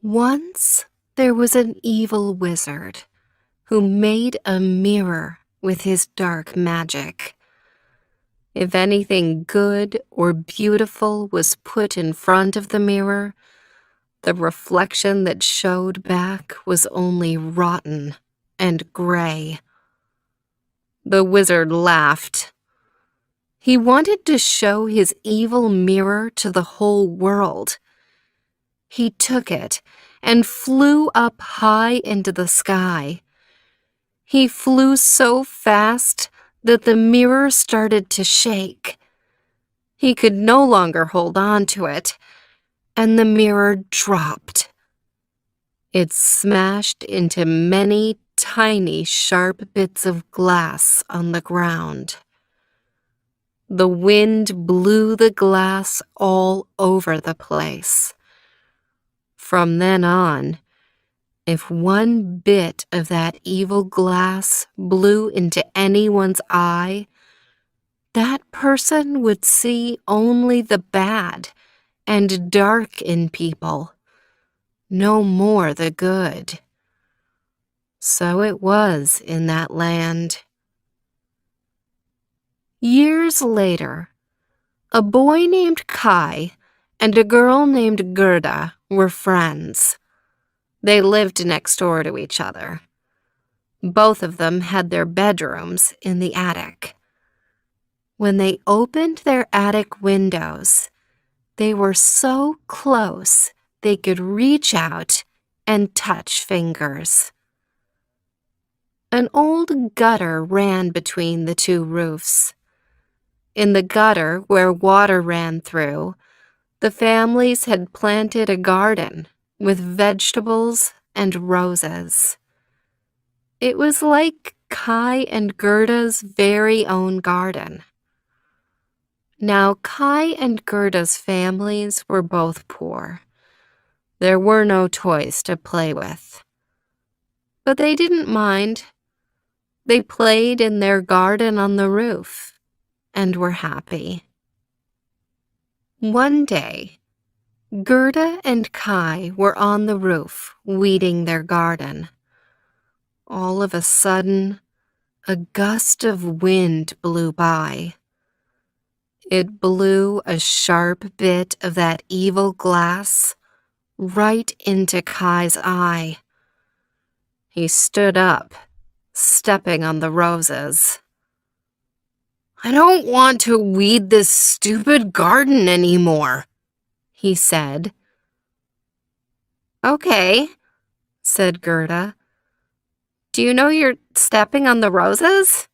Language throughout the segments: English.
Once there was an evil wizard who made a mirror with his dark magic. If anything good or beautiful was put in front of the mirror, the reflection that showed back was only rotten and gray. The wizard laughed. He wanted to show his evil mirror to the whole world. He took it and flew up high into the sky. He flew so fast that the mirror started to shake. He could no longer hold on to it, and the mirror dropped. It smashed into many tiny, sharp bits of glass on the ground. The wind blew the glass all over the place. From then on, if one bit of that evil glass blew into anyone's eye, that person would see only the bad and dark in people, no more the good. So it was in that land. Years later, a boy named Kai and a girl named Gerda were friends. They lived next door to each other. Both of them had their bedrooms in the attic. When they opened their attic windows, they were so close they could reach out and touch fingers. An old gutter ran between the two roofs. In the gutter where water ran through, the families had planted a garden with vegetables and roses. It was like Kai and Gerda's very own garden. Now, Kai and Gerda's families were both poor. There were no toys to play with. But they didn't mind. They played in their garden on the roof and were happy. One day, Gerda and Kai were on the roof weeding their garden. All of a sudden, a gust of wind blew by. It blew a sharp bit of that evil glass right into Kai's eye. He stood up, stepping on the roses. "I don't want to weed this stupid garden anymore," he said. "Okay," said Gerda. "Do you know you're stepping on the roses?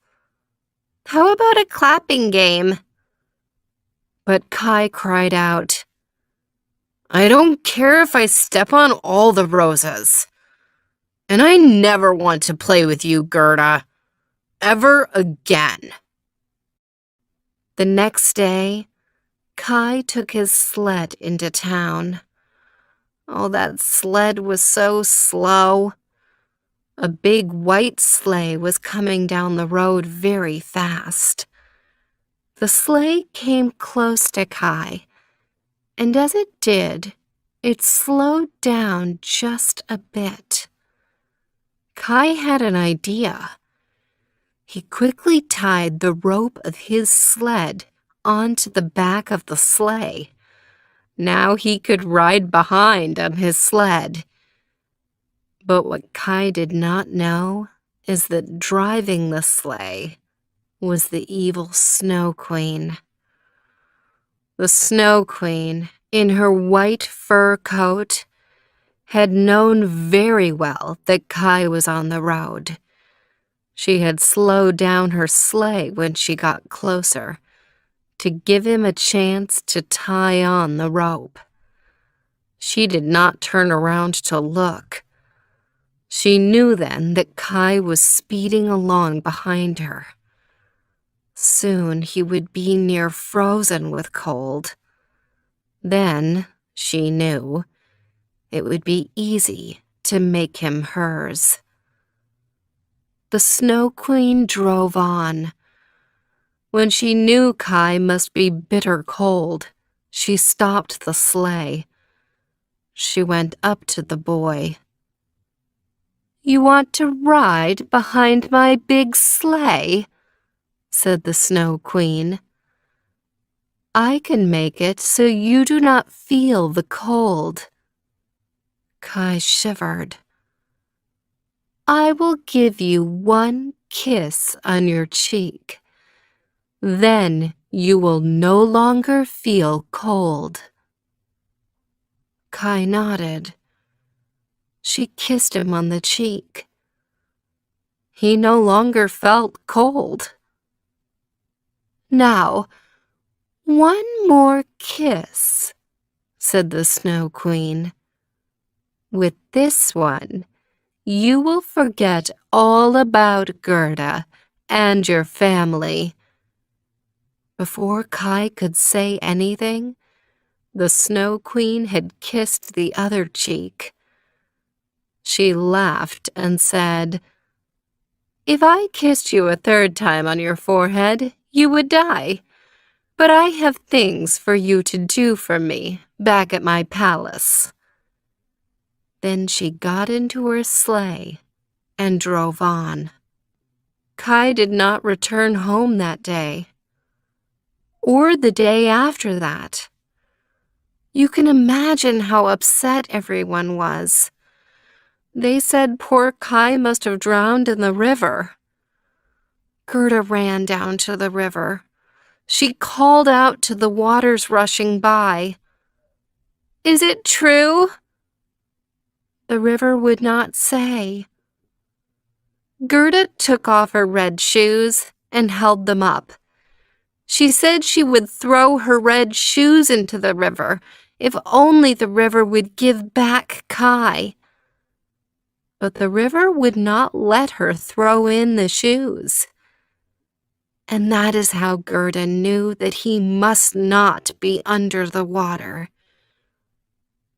How about a clapping game?" But Kai cried out, "I don't care if I step on all the roses. And I never want to play with you, Gerda, ever again." The next day, Kai took his sled into town. Oh, that sled was so slow. A big white sleigh was coming down the road very fast. The sleigh came close to Kai, and as it did, it slowed down just a bit. Kai had an idea. He quickly tied the rope of his sled onto the back of the sleigh. Now he could ride behind on his sled. But what Kai did not know is that driving the sleigh was the evil Snow Queen. The Snow Queen, in her white fur coat, had known very well that Kai was on the road. She had slowed down her sleigh when she got closer, to give him a chance to tie on the rope. She did not turn around to look. She knew then that Kai was speeding along behind her. Soon he would be near frozen with cold. Then, she knew, it would be easy to make him hers. The Snow Queen drove on. When she knew Kai must be bitter cold, she stopped the sleigh. She went up to the boy. "You want to ride behind my big sleigh?" said the Snow Queen. "I can make it so you do not feel the cold." Kai shivered. "I will give you one kiss on your cheek. Then you will no longer feel cold." Kai nodded. She kissed him on the cheek. He no longer felt cold. "Now, one more kiss," said the Snow Queen. "With this one, you will forget all about Gerda and your family." Before Kai could say anything, the Snow Queen had kissed the other cheek. She laughed and said, "If I kissed you a third time on your forehead, you would die. But I have things for you to do for me back at my palace." Then she got into her sleigh and drove on. Kai did not return home that day, or the day after that. You can imagine how upset everyone was. They said poor Kai must have drowned in the river. Gerda ran down to the river. She called out to the waters rushing by, "Is it true?" The river would not say. Gerda took off her red shoes and held them up. She said she would throw her red shoes into the river if only the river would give back Kai. But the river would not let her throw in the shoes. And that is how Gerda knew that he must not be under the water.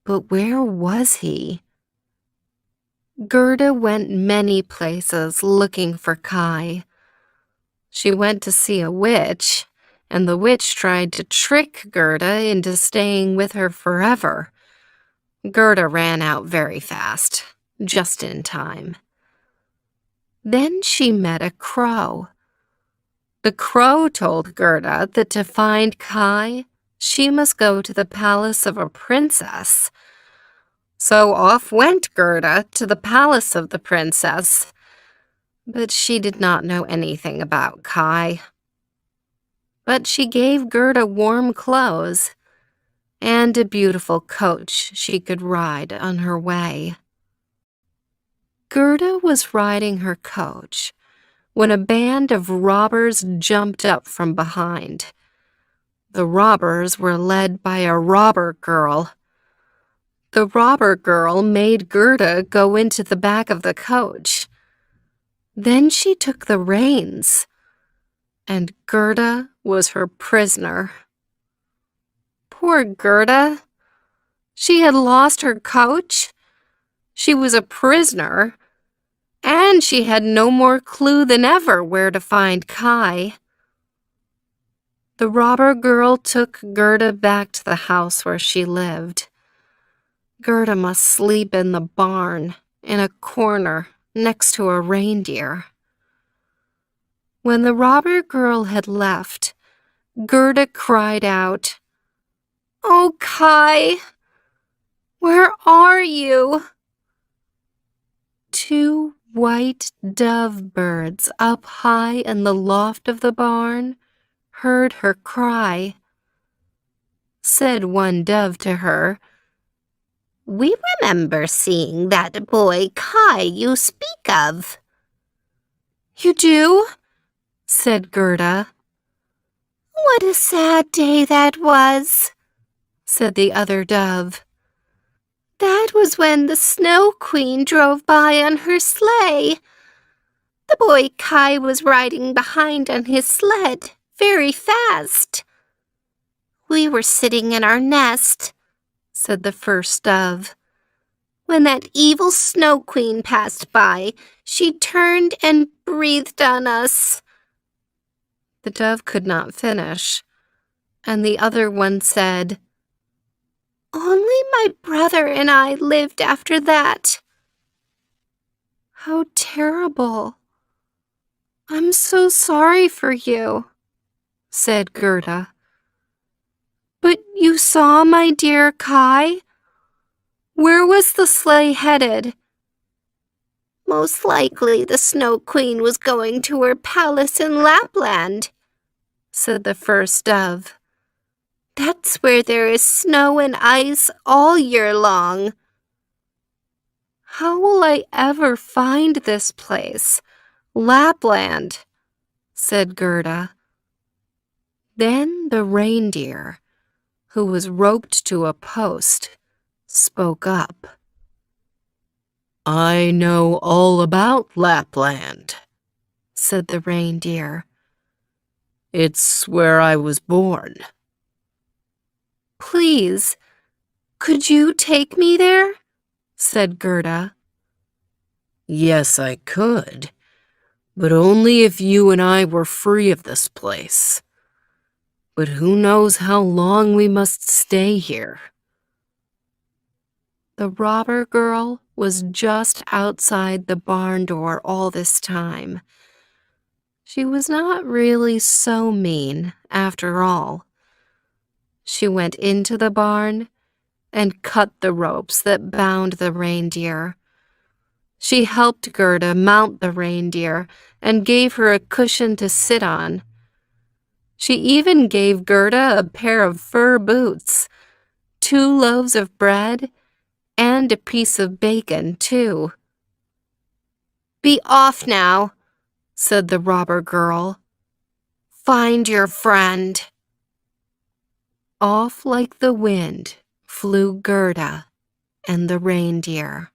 But where was he? Gerda went many places looking for Kai. She went to see a witch, and the witch tried to trick Gerda into staying with her forever. Gerda ran out very fast, just in time. Then she met a crow. The crow told Gerda that to find Kai, she must go to the palace of a princess. So off went Gerda to the palace of the princess, but she did not know anything about Kai. But she gave Gerda warm clothes and a beautiful coach she could ride on her way. Gerda was riding her coach when a band of robbers jumped up from behind. The robbers were led by a robber girl. The robber girl made Gerda go into the back of the coach. Then she took the reins, and Gerda was her prisoner. Poor Gerda. She had lost her coach, she was a prisoner, and she had no more clue than ever where to find Kai. The robber girl took Gerda back to the house where she lived. Gerda must sleep in the barn, in a corner, next to a reindeer. When the robber girl had left, Gerda cried out, "Oh, Kai, where are you?" Two white dove birds up high in the loft of the barn heard her cry. Said one dove to her, "We remember seeing that boy Kai you speak of." "You do?" said Gerda. "What a sad day that was," said the other dove. "That was when the Snow Queen drove by on her sleigh. The boy Kai was riding behind on his sled, very fast." "We were sitting in our nest," said the first dove. "When that evil Snow Queen passed by, she turned and breathed on us." The dove could not finish, and the other one said, Only my brother and I lived after that. How terrible. I'm so sorry for you, said Gerda. But you saw my dear Kai? Where was the sleigh headed? Most likely the Snow Queen was going to her palace in Lapland, said the first dove. That's where there is snow and ice all year long. How will I ever find this place, Lapland? Said Gerda. Then the reindeer, who was roped to a post, spoke up. I know all about Lapland, said the reindeer. It's where I was born. Please, could you take me there? Said Gerda. Yes, I could, but only if you and I were free of this place. But who knows how long we must stay here? The robber girl was just outside the barn door all this time. She was not really so mean, after all. She went into the barn and cut the ropes that bound the reindeer. She helped Gerda mount the reindeer and gave her a cushion to sit on. She even gave Gerda a pair of fur boots, 2 loaves of bread, and a piece of bacon, too. Be off now, said the robber girl. Find your friend. Off like the wind flew Gerda and the reindeer.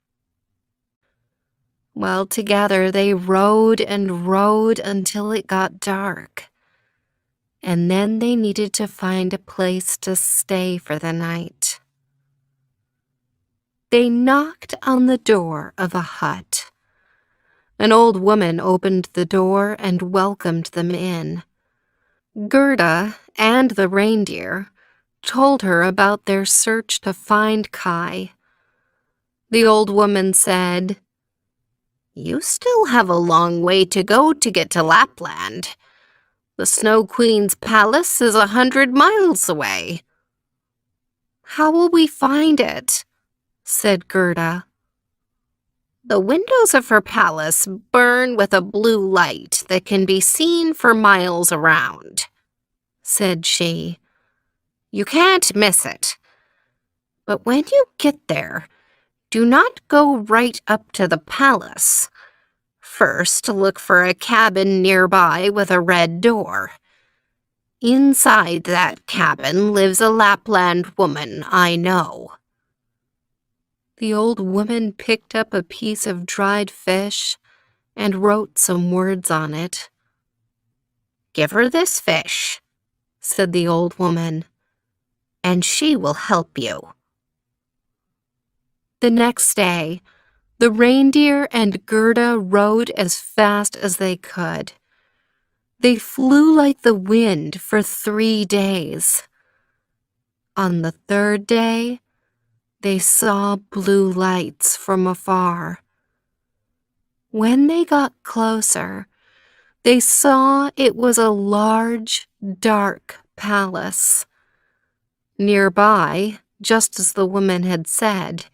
Well, together they rode and rode until it got dark. And then they needed to find a place to stay for the night. They knocked on the door of a hut. An old woman opened the door and welcomed them in. Gerda and the reindeer told her about their search to find Kai. The old woman said, You still have a long way to go to get to Lapland. The Snow Queen's palace is 100 miles away. How will we find it? Said Gerda. The windows of her palace burn with a blue light that can be seen for miles around, said she. You can't miss it. But when you get there, do not go right up to the palace. First, look for a cabin nearby with a red door. Inside that cabin lives a Lapland woman I know. The old woman picked up a piece of dried fish and wrote some words on it. Give her this fish, said the old woman, and she will help you. The next day, the reindeer and Gerda rode as fast as they could. They flew like the wind for 3 days. On the 3rd day, they saw blue lights from afar. When they got closer, they saw it was a large, dark palace. Nearby, just as the woman had said,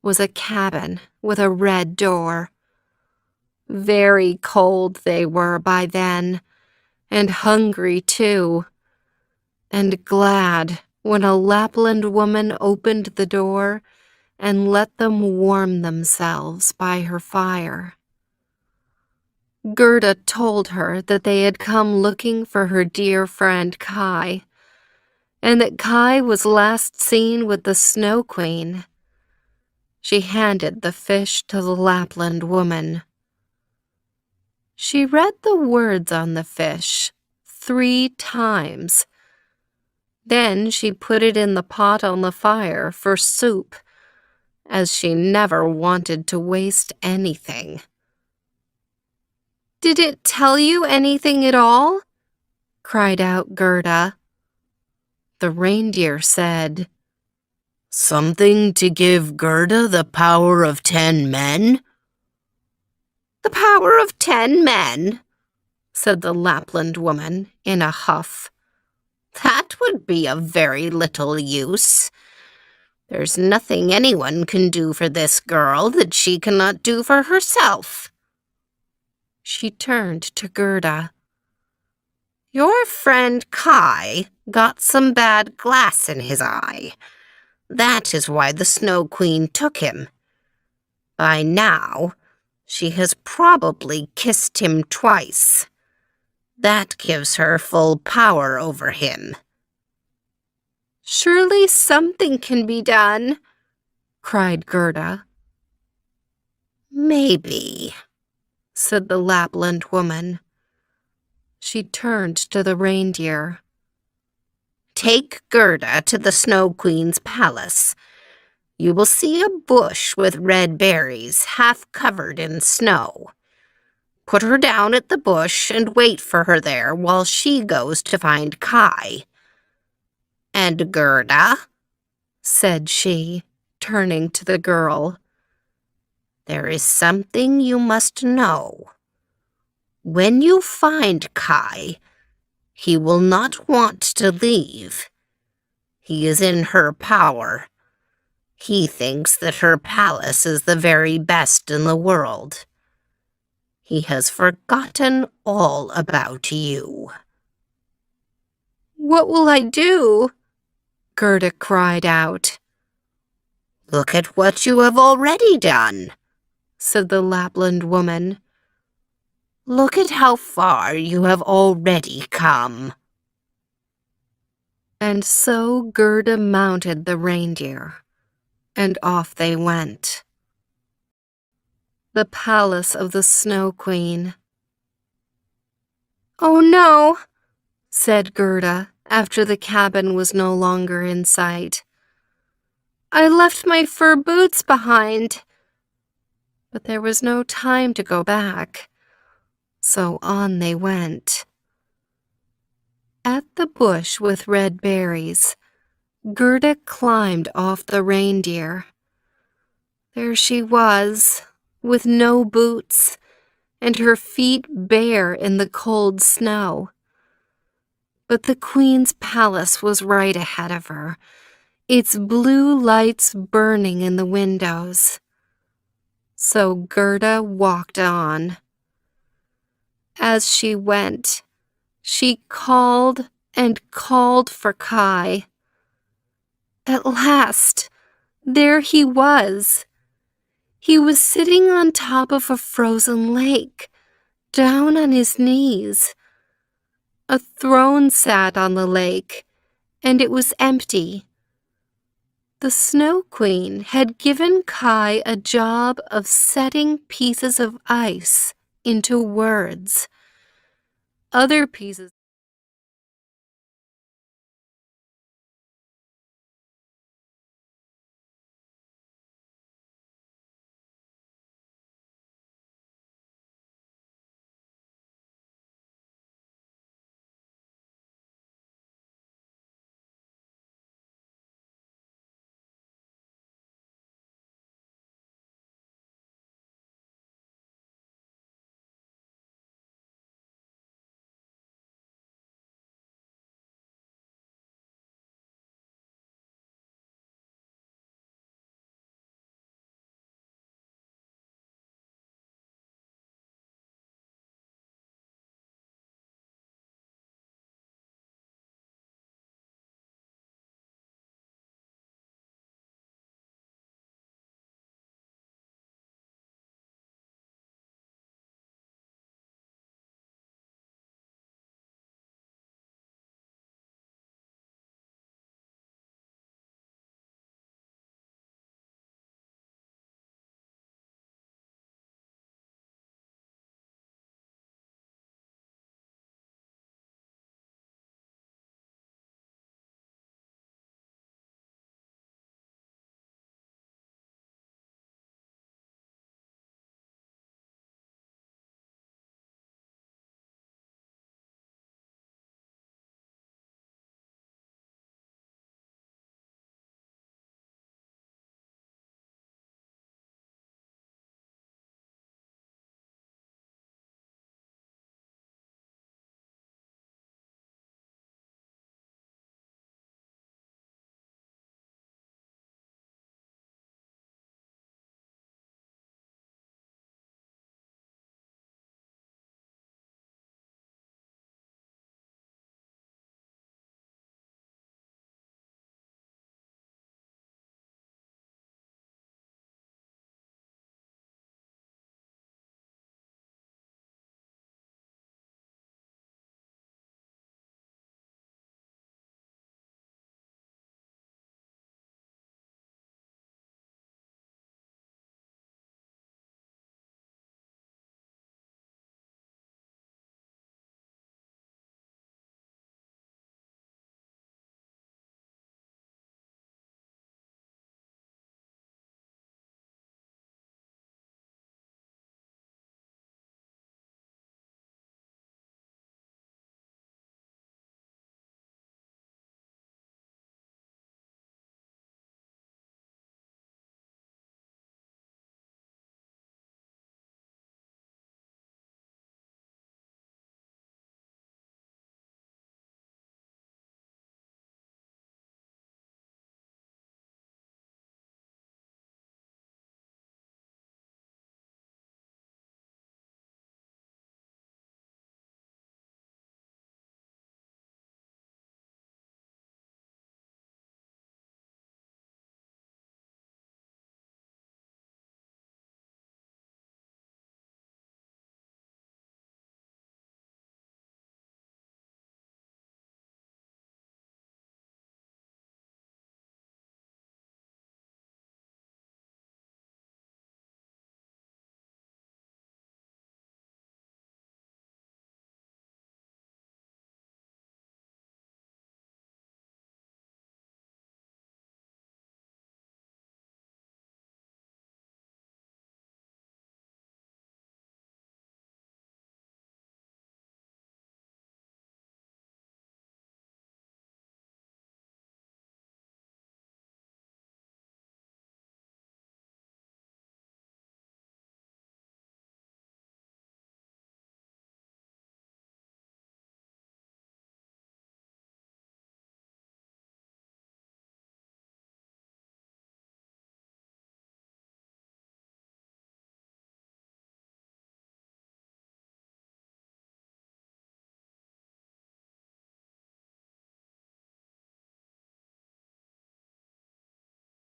was a cabin with a red door. Very cold they were by then, and hungry too, and glad when a Lapland woman opened the door and let them warm themselves by her fire. Gerda told her that they had come looking for her dear friend Kai, and that Kai was last seen with the Snow Queen. She handed the fish to the Lapland woman. She read the words on the fish 3 times. Then she put it in the pot on the fire for soup, as she never wanted to waste anything. Did it tell you anything at all? Cried out Gerda. The reindeer said, Something to give Gerda the power of 10 men? The power of 10 men, said the Lapland woman in a huff. That would be of very little use. There's nothing anyone can do for this girl that she cannot do for herself. She turned to Gerda. Your friend Kai got some bad glass in his eye. That is why the Snow Queen took him. By now, she has probably kissed him twice. That gives her full power over him. Surely something can be done, cried Gerda. Maybe, said the Lapland woman. She turned to the reindeer. Take Gerda to the Snow Queen's palace. You will see a bush with red berries, half covered in snow. Put her down at the bush and wait for her there while she goes to find Kai. And Gerda, said she, turning to the girl, there is something you must know. When you find Kai, he will not want to leave. He is in her power. He thinks that her palace is the very best in the world. He has forgotten all about you. What will I do? Gerda cried out. Look at what you have already done, said the Lapland woman. Look at how far you have already come. And so Gerda mounted the reindeer, and off they went. The palace of the Snow Queen. Oh no, said Gerda after the cabin was no longer in sight. I left my fur boots behind. But there was no time to go back. So on they went. At the bush with red berries, Gerda climbed off the reindeer. There she was, with no boots, and her feet bare in the cold snow. But the queen's palace was right ahead of her, its blue lights burning in the windows. So Gerda walked on. As she went, she called and called for Kai. At last, there he was. He was sitting on top of a frozen lake, down on his knees. A throne sat on the lake, and it was empty. The Snow Queen had given Kai a job of setting pieces of ice into words. Other pieces